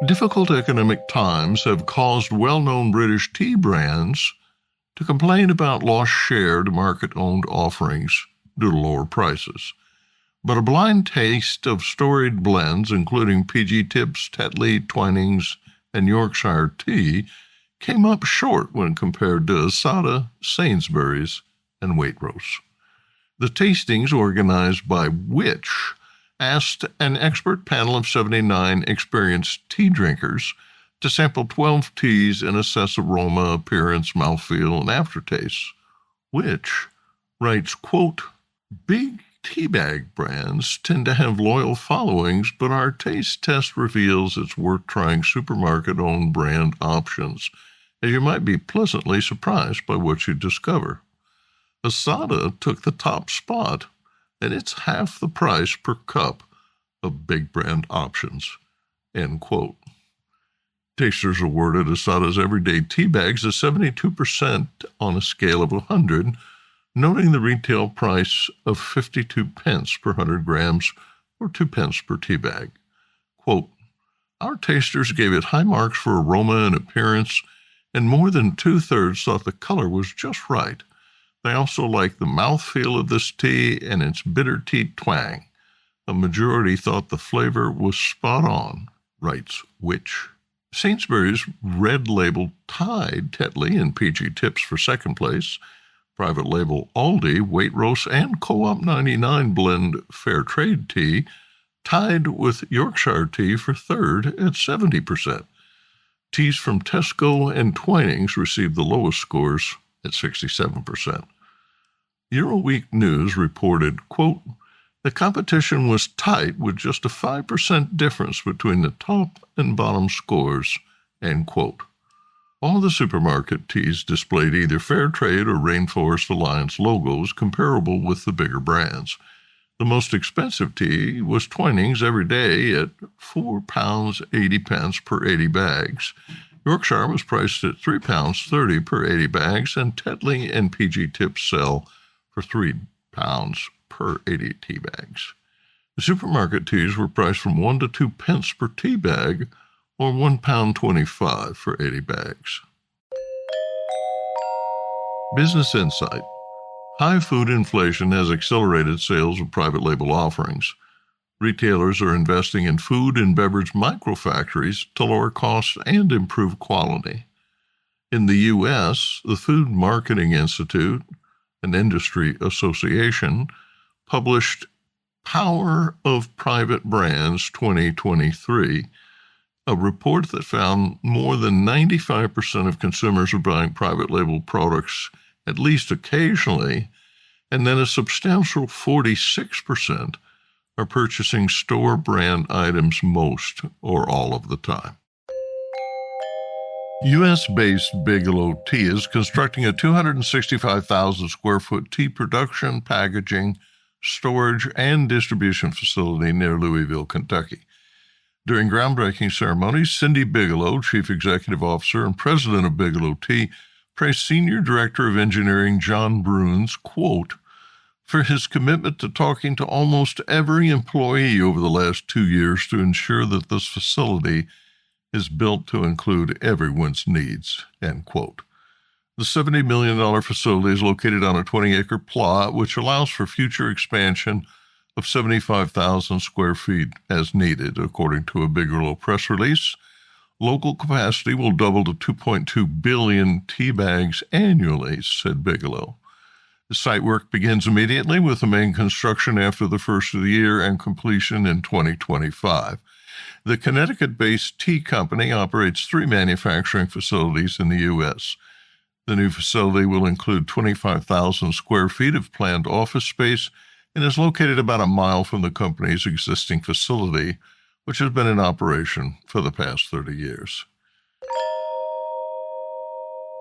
Difficult economic times have caused well-known British tea brands to complain about lost share to market-owned offerings due to lower prices. But a blind taste of storied blends, including PG Tips, Tetley, Twinings, and Yorkshire tea, came up short when compared to Asada, Sainsbury's, and Waitrose. The tastings, organized by Which, asked an expert panel of 79 experienced tea drinkers to sample 12 teas and assess aroma, appearance, mouthfeel, and aftertaste. Which writes, quote, "Big teabag brands tend to have loyal followings, but our taste test reveals it's worth trying supermarket-owned brand options, as you might be pleasantly surprised by what you discover. Asada took the top spot, and it's half the price per cup of big brand options." End quote. Tasters awarded Asada's everyday tea bags a 72% on a scale of 100, noting the retail price of 52 pence per 100 grams, or 2 pence per tea bag. Quote, "Our tasters gave it high marks for aroma and appearance, and more than 2/3 thought the color was just right. They also liked the mouthfeel of this tea and its bitter tea twang. A majority thought the flavor was spot on," writes Which. Sainsbury's red-labeled Tide, Tetley, and PG Tips for second place. Private label Aldi, Waitrose, and Co-op 99 blend Fair Trade tea tied with Yorkshire tea for third at 70%. Teas from Tesco and Twinings received the lowest scores at 67%. Euroweek News reported, quote, "The competition was tight with just a 5% difference between the top and bottom scores," end quote. All the supermarket teas displayed either Fair Trade or Rainforest Alliance logos comparable with the bigger brands. The most expensive tea was Twinings Everyday at £4.80 per 80 bags. Yorkshire was priced at £3.30 per 80 bags, and Tetley and PG Tips sell for £3 per 80 tea bags. The supermarket teas were priced from 1 to 2 pence per tea bag, or £1.25 for 80 bags. Business Insight. High food inflation has accelerated sales of private label offerings. Retailers are investing in food and beverage microfactories to lower costs and improve quality. In the U.S., the Food Marketing Institute, an industry association, published Power of Private Brands 2023, a report that found more than 95% of consumers are buying private label products at least occasionally, and then a substantial 46% are purchasing store brand items most or all of the time. U.S.-based Bigelow Tea is constructing a 265,000 square foot tea production, packaging, storage, and distribution facility near Louisville, Kentucky. During groundbreaking ceremonies, Cindy Bigelow, Chief Executive Officer and President of Bigelow Tea, praised Senior Director of Engineering John Bruns, quote, "for his commitment to talking to almost every employee over the last 2 years to ensure that this facility is built to include everyone's needs," end quote. The $70 million facility is located on a 20-acre plot, which allows for future expansion of 75,000 square feet as needed, according to a Bigelow press release. Local capacity will double to 2.2 billion tea bags annually, said Bigelow. The site work begins immediately, with the main construction after the first of the year and completion in 2025. The Connecticut-based tea company operates 3 manufacturing facilities in the U.S. The new facility will include 25,000 square feet of planned office space and is located about a mile from the company's existing facility, which has been in operation for the past 30 years.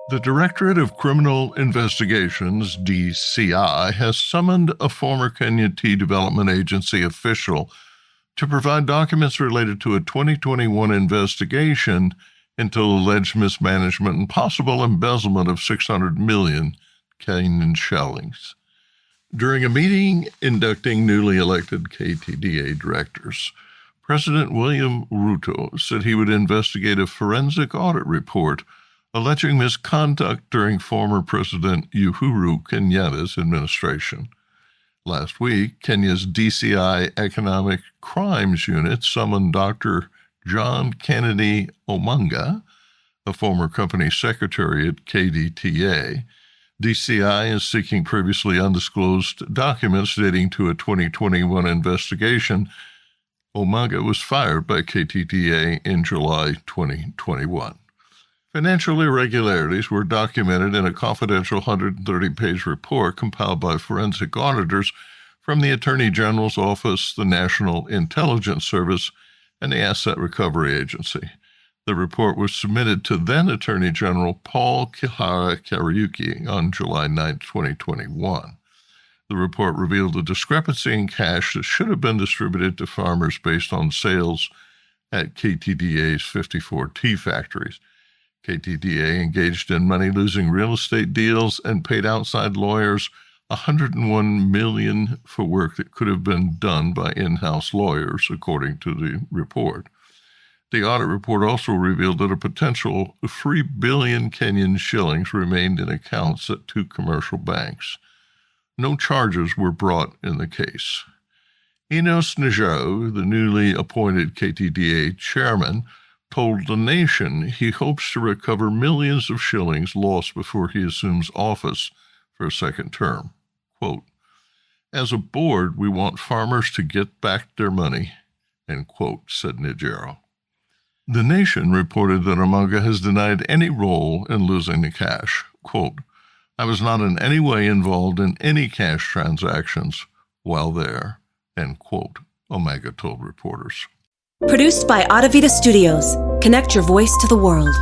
The Directorate of Criminal Investigations, DCI, has summoned a former Kenya Tea Development Agency official to provide documents related to a 2021 investigation into alleged mismanagement and possible embezzlement of 600 million Kenyan shillings. During a meeting inducting newly elected KTDA directors, President William Ruto said he would investigate a forensic audit report alleging misconduct during former President Uhuru Kenyatta's administration. Last week, Kenya's DCI Economic Crimes Unit summoned Dr. John Kennedy Omanga, a former company secretary at KTDA. DCI is seeking previously undisclosed documents dating to a 2021 investigation. Omanga was fired by KTDA in July 2021. Financial irregularities were documented in a confidential 130-page report compiled by forensic auditors from the Attorney General's Office, the National Intelligence Service, and the Asset Recovery Agency. The report was submitted to then Attorney General Paul Kihara Kariuki on July 9, 2021. The report revealed a discrepancy in cash that should have been distributed to farmers based on sales at KTDA's 54 tea factories. KTDA engaged in money-losing real estate deals and paid outside lawyers $101 million for work that could have been done by in-house lawyers, according to the report. The audit report also revealed that a potential 3 billion Kenyan shillings remained in accounts at 2 commercial banks. No charges were brought in the case. Enos Njau, the newly appointed KTDA chairman, told The Nation he hopes to recover millions of shillings lost before he assumes office for a second term. Quote, "As a board, we want farmers to get back their money," end quote, said Njau. The Nation reported that Omanga has denied any role in losing the cash. Quote, "I was not in any way involved in any cash transactions while there," end quote, Omanga told reporters. Produced by Audavita Studios. Connect your voice to the world.